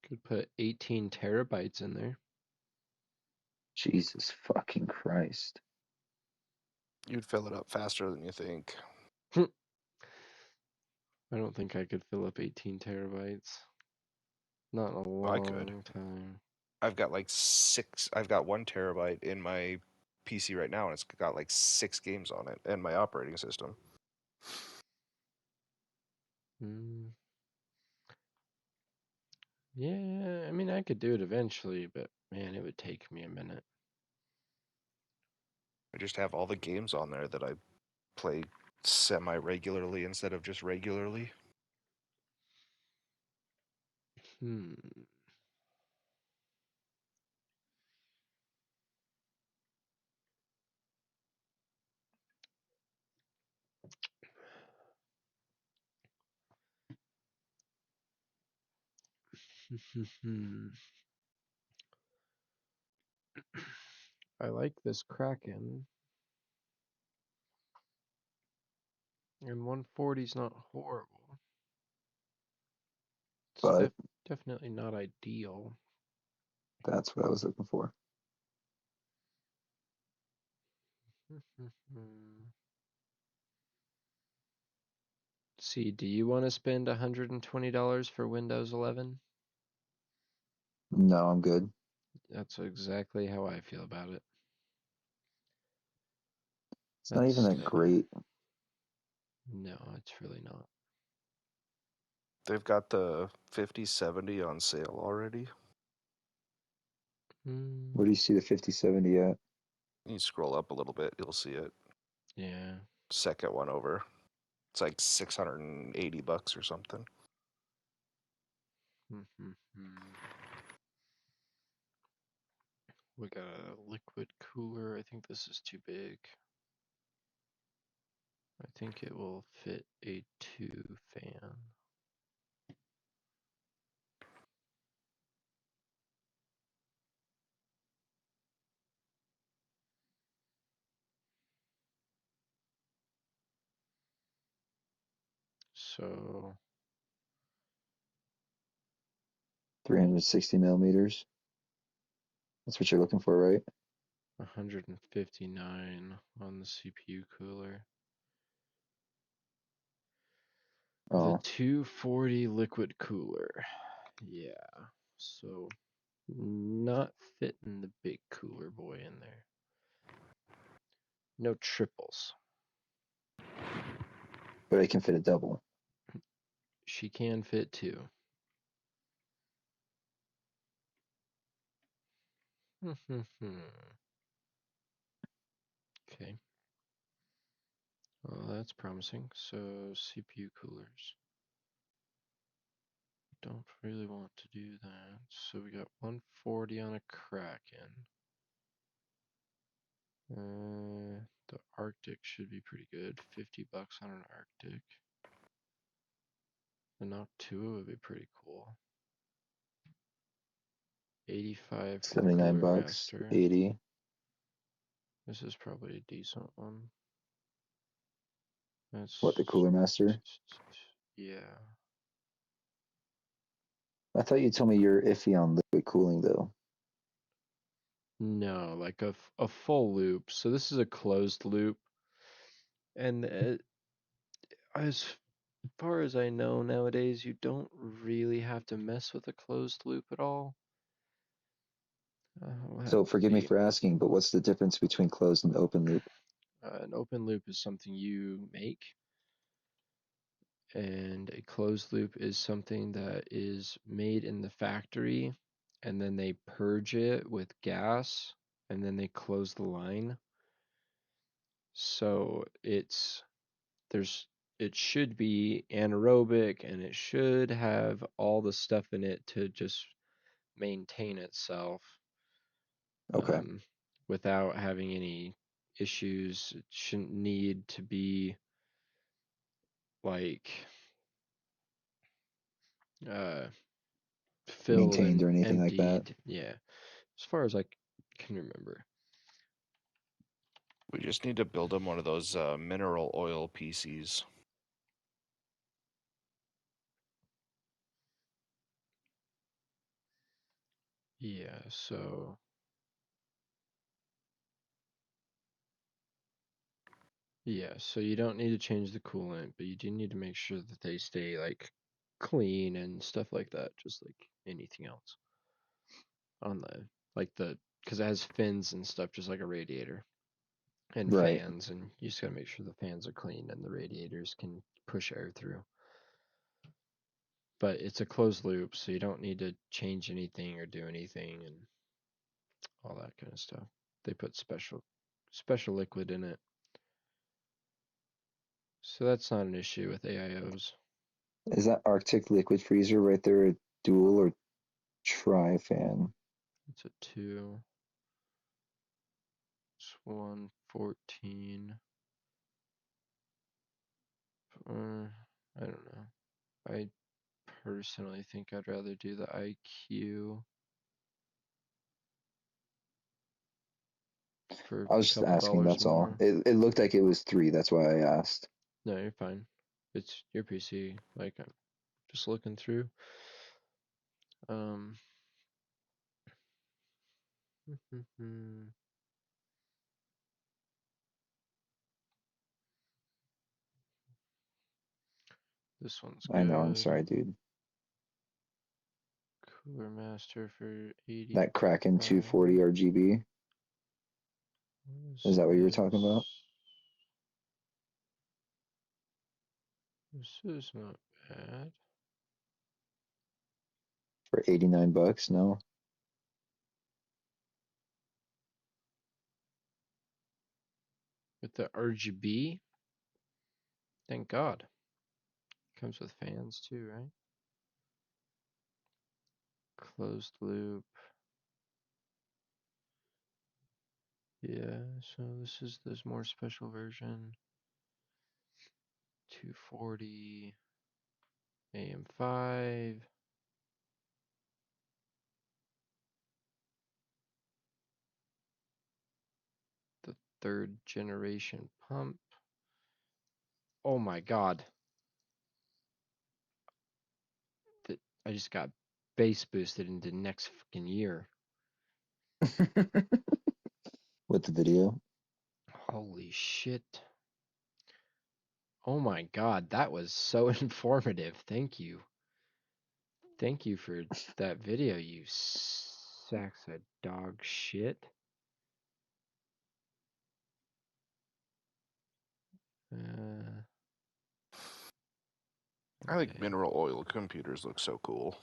Could put 18 terabytes in there. Jesus fucking Christ. You'd fill it up faster than you think. I don't think I could fill up 18 terabytes. Not in a Oh, I could. long time. I've got like 1 terabyte in my PC right now, and it's got like 6 games on it, and my operating system. Mm. Yeah, I mean, I could do it eventually, but man, it would take me a minute. I just have all the games on there that I play semi-regularly instead of just regularly. Hmm. I like this Kraken. And 140 is not horrible. It's But definitely not ideal. that's what I was looking for. See, do you want to spend $120 for Windows 11? No, I'm good. That's exactly how I feel about it. It's not even that great. No, it's really not. They've got the 5070 on sale already. Where do you see the 5070 at? You scroll up a little bit, you'll see it. Yeah. Second one over. It's like $680 or something. We got a liquid cooler. I think this is too big. I think it will fit a 2 fan. So 360 millimeters. That's what you're looking for, right? 159 on the CPU cooler. The Oh, 240 liquid cooler. Yeah. So not fitting the big cooler boy in there. No triples. but it can fit a double. She can fit 2. Okay. Well, that's promising. So CPU coolers. Don't really want to do that. So we got 140 on a Kraken. The Arctic should be pretty good. $50 on an Arctic. The Noct 2 would be pretty cool. 85 for the 79 Cooler bucks, Master. 80. This is probably a decent one. That's What, the Cooler Master? Yeah. I thought you told me you're iffy on liquid cooling, though. No, like a full loop. So this is a closed loop. And as far as I know nowadays, you don't really have to mess with a closed loop at all. So forgive me for asking, but what's the difference between closed and open loop? An open loop is something you make, and a closed loop is something that is made in the factory, and then they purge it with gas, and then they close the line. So it should be anaerobic, and it should have all the stuff in it to just maintain itself. Okay. Without having any issues. It shouldn't need to be like filled Maintained and or anything like that? emptied. Yeah, as far as I can remember. We just need to build them one of those mineral oil PCs. Yeah, so you don't need to change the coolant, but you do need to make sure that they stay like clean and stuff like that, just like anything else on because it has fins and stuff just like a radiator and Right. fans, and you just gotta make sure the fans are clean and the radiators can push air through. But it's a closed loop, so you don't need to change anything or do anything and all that kind of stuff. They put special liquid in it. So that's not an issue with AIOs. Is that Arctic liquid freezer right there a dual or tri fan? It's a 2. It's 114. I don't know. I personally think I'd rather do the IQ for I a was just couple asking, dollars that's all. more. It looked like it was 3, that's why I asked. No, you're fine. It's your PC. Like I'm just looking through. Um. This one's I know, I'm good. sorry, dude. Cooler Master for 80. That Kraken 240 RGB. Is that what you were talking about? This is not bad. For 89 bucks? No. With the RGB, thank God. Comes with fans too, right? Closed loop. Yeah, so this is this more special version. 240 AM5. The 3rd generation pump. Oh my God. I just got base boosted into next fucking year. With the video. Holy shit. Oh my God, that was so informative. Thank you. Thank you for that video, you sacks of dog shit. I think Okay. mineral oil computers look so cool.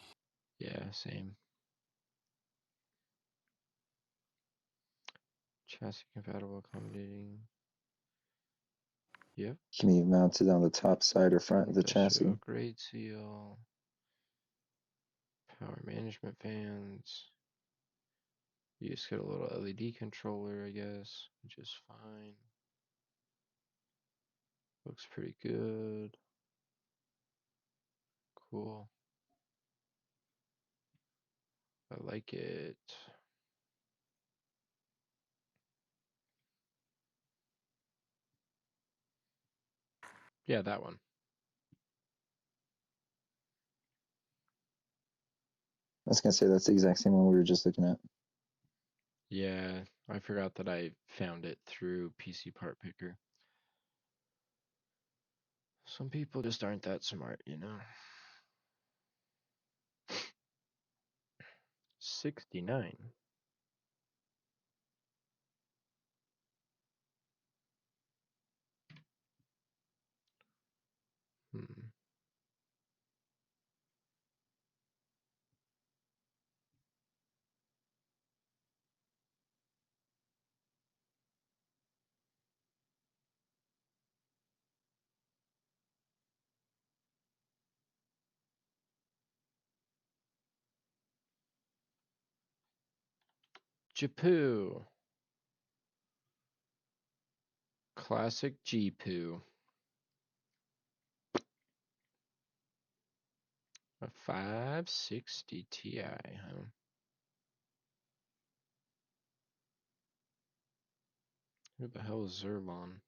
Yeah, same. Chassis compatible, accommodating. Yep. Can you mount it on the top side or front of the chassis? Industrial grade seal. Power management fans. You just get a little LED controller, I guess, which is fine. Looks pretty good. Cool. I like it. Yeah, that one. I was gonna say that's the exact same one we were just looking at. Yeah, I forgot that I found it through PC Part Picker. Some people just aren't that smart, you know. 69. Hmm. Japoo. Classic Jeepoo. A 560 Ti, huh? Who the hell is Zerlon?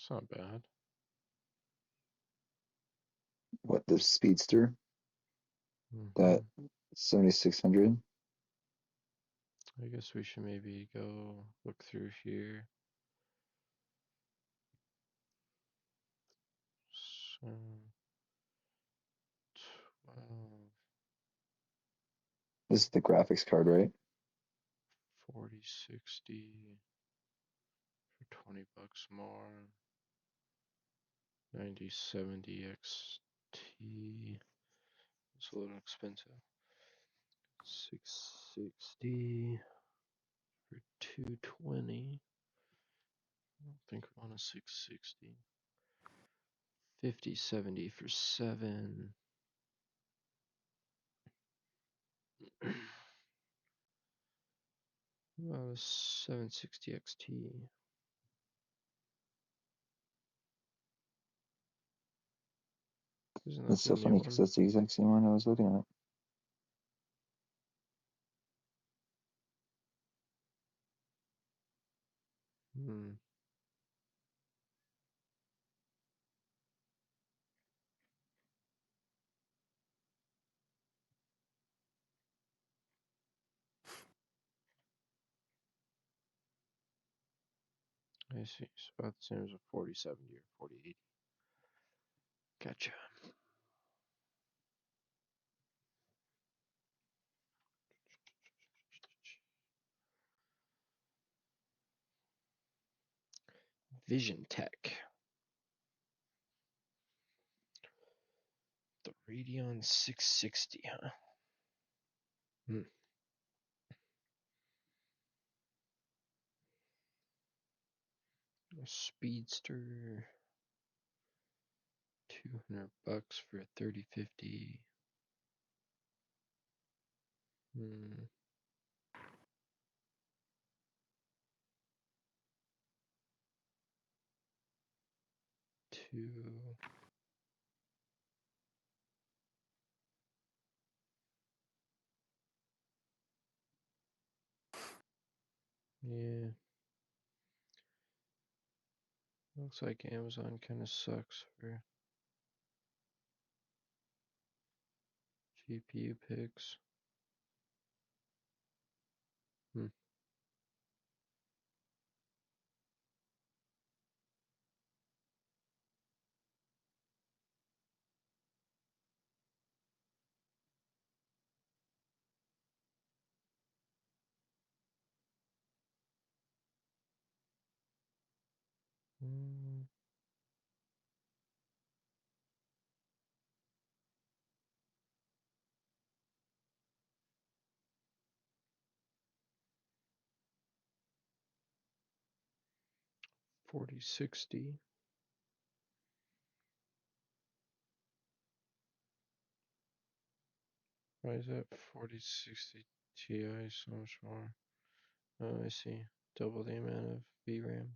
It's not bad. What, the Speedster? That Mhm. 7600? I guess we should maybe go look through here. So 12, This is the graphics card, right? 40, 60 for 20 bucks more. 90, 70 XT. It's a little expensive. 660 for 220. I don't think we want a 660. 50, 70 for 7. 760 XT. Isn't that That's the so new funny because one? that's the exact same one I was looking at. Hmm. I see. It's about the same as a 4070 or 4080. Gotcha. Vision Tech. The Radeon 660, huh? Hmm. A Speedster. 200 bucks for a 3050. Hmm. Two. Yeah. Looks like Amazon kind of sucks for GPU picks. Hmm. Hmm. 4060. Why is that 4060 Ti so much more? Oh, I see. Double the amount of VRAM.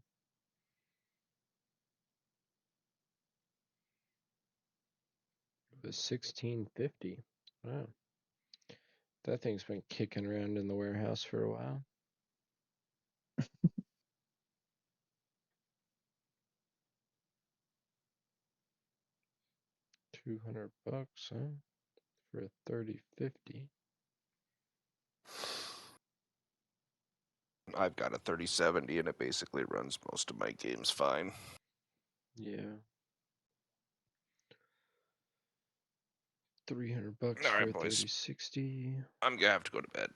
It was 1650. Wow. That thing's been kicking around in the warehouse for a while. $200, huh? For a 3050. I've got a 3070 and it basically runs most of my games fine. Yeah. $300 All for right, a boys. 3060. I'm gonna have to go to bed.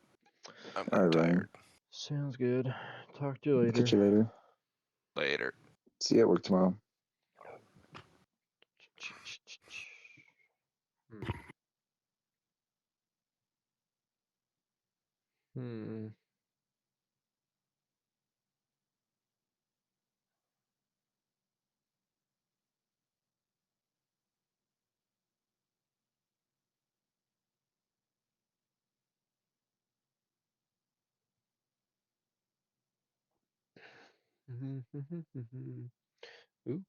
I'm All right, tired. Ryan. Sounds good. Talk to you later. Catch you later. Later. See you at work tomorrow. Hmm. Ooh.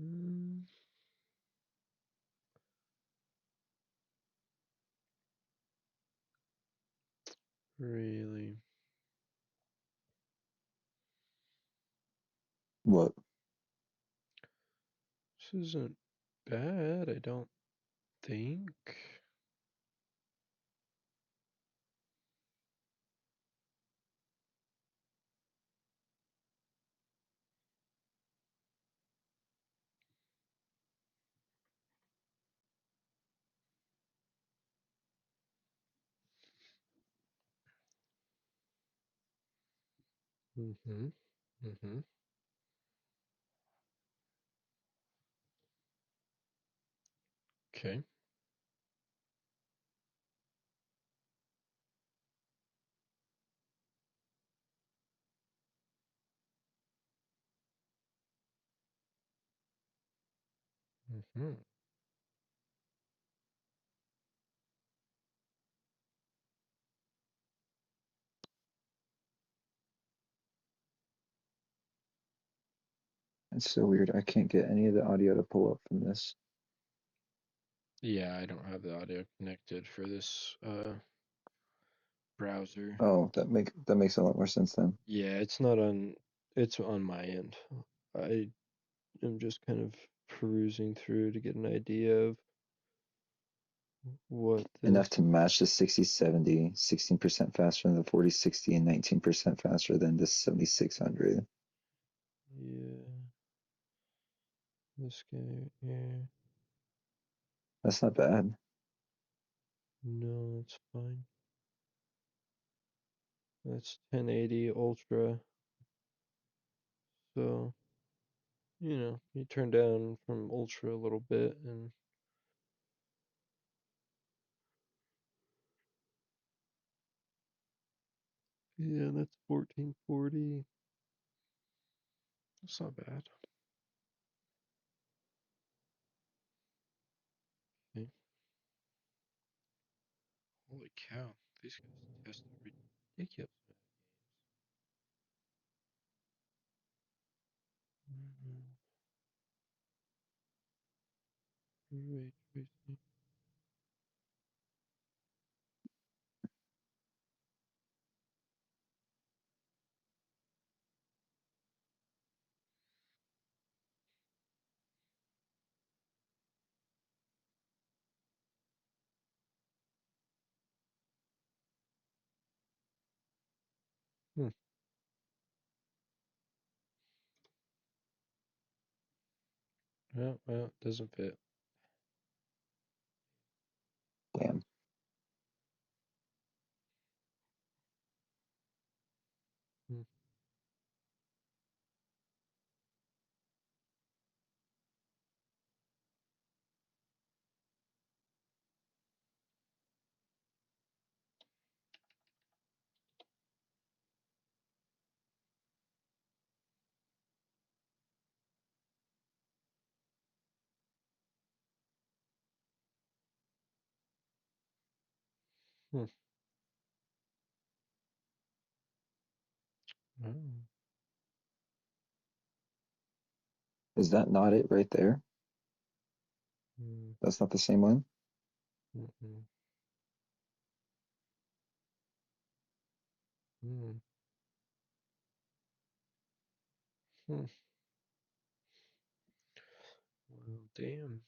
Mm. Really? What? This isn't bad, I don't think. Mm-hmm. Mm-hmm. Okay. Mm-hmm. It's so weird. I can't get any of the audio to pull up from this. Yeah, I don't have the audio connected for this browser. Oh, that makes a lot more sense then. Yeah, it's on my end. I am just kind of perusing through to get an idea of what Enough this. to match the 6070, 16% faster than the 4060, and 19% faster than the 7600. Yeah, this guy. Yeah, That's not bad. no, it's fine. That's 1080 Ultra. So, you turn down from Ultra a little bit and yeah, that's 1440. That's not bad. Okay. Holy cow, these guys test ridiculous. Ray tracing. Hmm. Well, it doesn't fit. Damn. Hmm. Hmm. Oh. Is that not it right there? Hmm. That's not the same one? Mm-mm. Hmm. Hmm. Well, damn.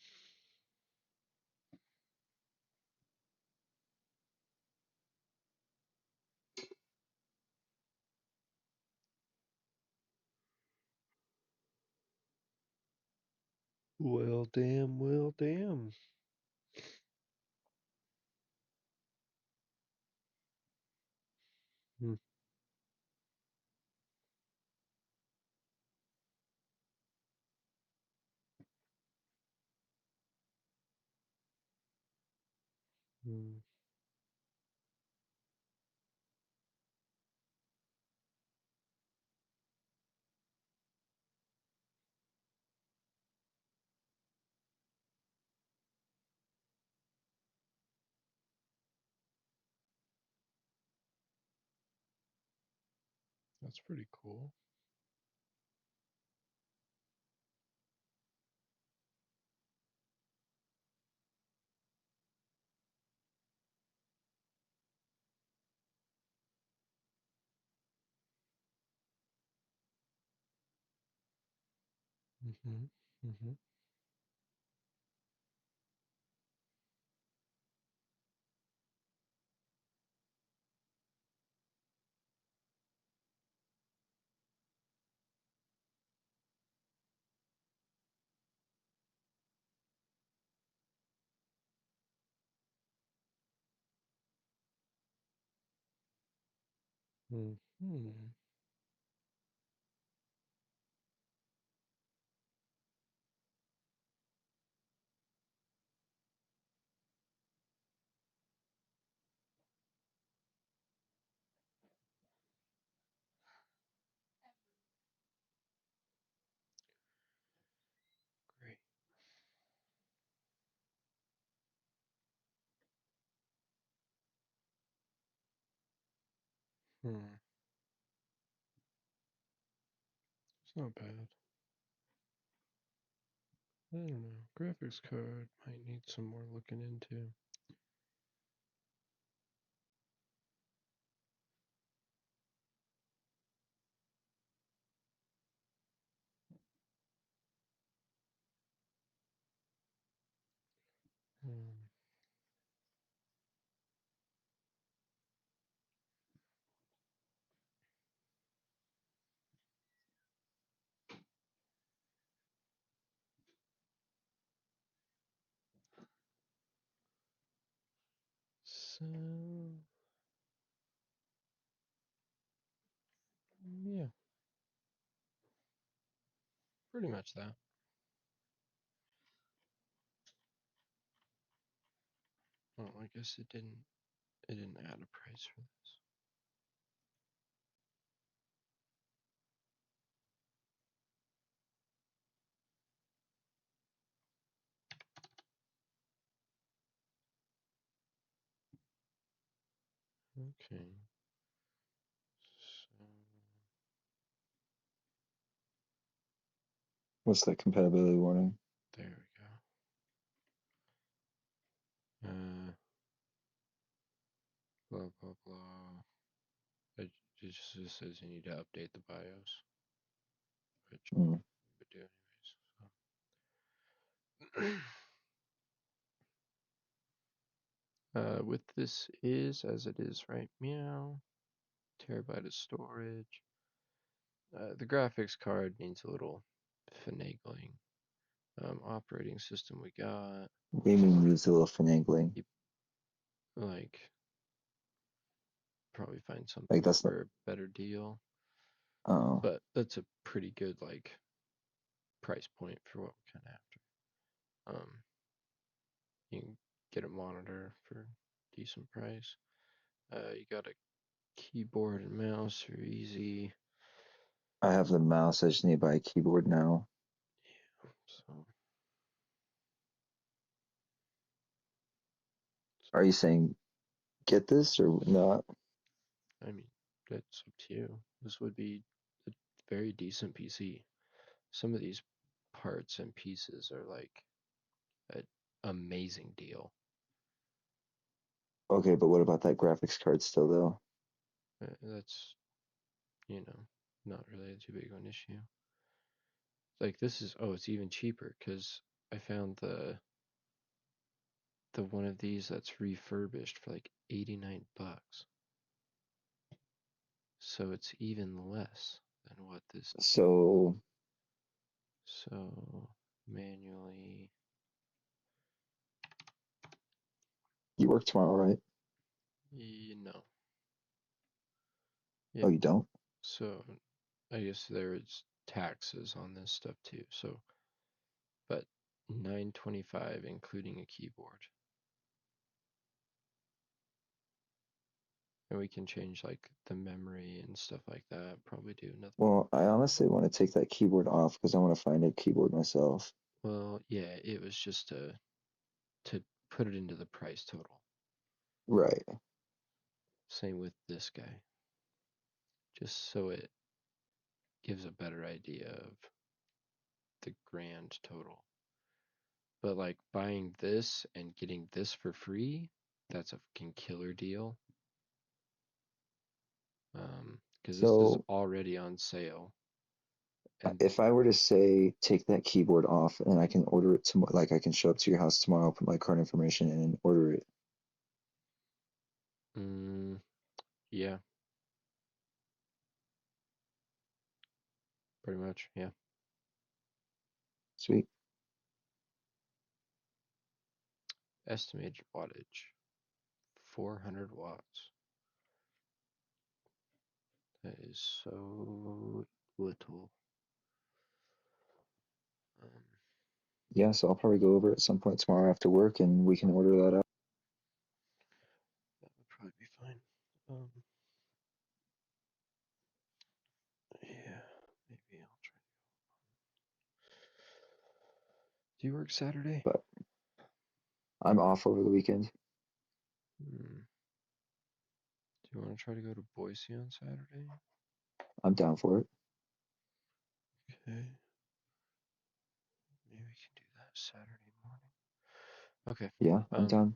Well, damn. Well, damn. Hmm. Hmm. That's pretty cool. Mm-hmm. Mm-hmm. Mm-hmm. Great. Hmm. It's not bad. I don't know. Graphics card might need some more looking into. Hmm. So, yeah, pretty much that. Well, I guess it didn't add a price for this. Okay. So, What's that compatibility warning? there we go. Blah, blah, blah. It just says you need to update the BIOS, which Mm. we would do anyways. With this is as it is right meow. Terabyte of storage. The graphics card needs a little finagling. Operating system we got. Gaming needs a little finagling. Like, probably find Like something that's not. for a better deal. Oh, But that's a pretty good, like, price point for what we're kind of after. You can get a monitor for a decent price. You got a keyboard and mouse are easy. I have the mouse. I just need to buy a keyboard now. So Are you saying get this or not? I mean, that's up to you. This would be a very decent PC. Some of these parts and pieces are like an amazing deal. Okay, but what about that graphics card still though? That's, not really too big of an issue. Like this is, oh, it's even cheaper because I found the one of these that's refurbished for like 89 bucks. So it's even less than what this. So So manually, you work tomorrow, right? no. Oh, Yeah. you don't? So I guess there's taxes on this stuff too. So, but 925 including a keyboard. And we can change like the memory and stuff like that. Probably do another. Well, I honestly want to take that keyboard off because I want to find a keyboard myself. Well, yeah, it was just to put it into the price total. Right. Same with this guy. Just so it gives a better idea of the grand total. But like buying this and getting this for free, that's a fucking killer deal. Because this is So already on sale, And If I were to say take that keyboard off and I can order it tomorrow, like I can show up to your house tomorrow, put my card information in and order it. yeah, pretty much. Yeah. Sweet. Estimated wattage 400 watts. That is so little. Yeah, so I'll probably go over at some point tomorrow after work and we can order that up. That would probably be fine. Yeah, maybe I'll try. Do you work Saturday? But I'm off over the weekend. Do you want to try to go to Boise on Saturday? I'm down for it. Okay. Maybe we can do that Saturday morning. Okay. Yeah, I'm down.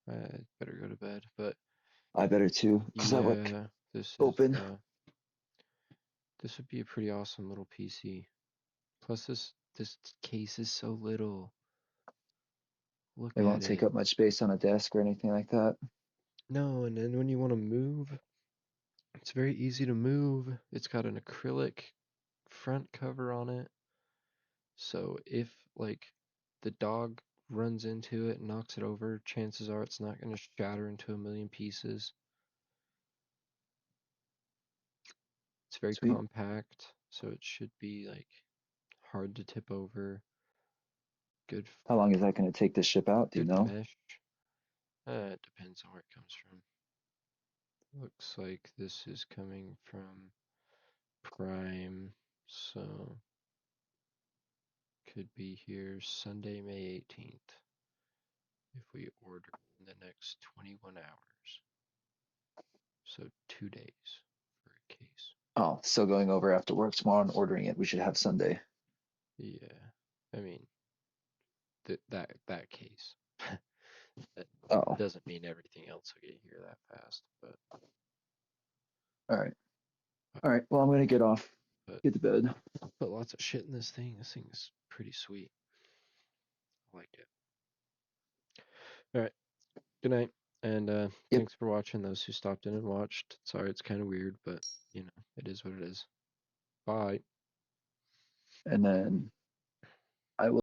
I better go to bed, but I better too, because I like yeah, this open. is this would be a pretty awesome little PC. Plus this case is so little. Look It won't at take it. up much space on a desk or anything like that. No, and then when you want to move, it's very easy to move. It's got an acrylic front cover on it. So if like the dog runs into it and knocks it over, chances are it's not going to shatter into a million pieces. It's very Sweet. compact, so it should be like hard to tip over. Good, How long is that going to take to ship out? Do you good know? mesh. It depends on where it comes from. Looks like this is coming from Prime, so could be here Sunday, May 18th if we order in the next 21 hours. So 2 days for a case. Oh, so going over after work tomorrow and ordering it. We should have Sunday. Yeah, I mean that case. That Oh, doesn't mean everything else will get here that fast, but all right. All right. Well, I'm going to get off. but Get to bed. put lots of shit in this thing. This thing is pretty sweet. I like it. All right. Good night. And Yep. thanks for watching, those who stopped in and watched. Sorry it's kind of weird, but you know, it is what it is. Bye. And then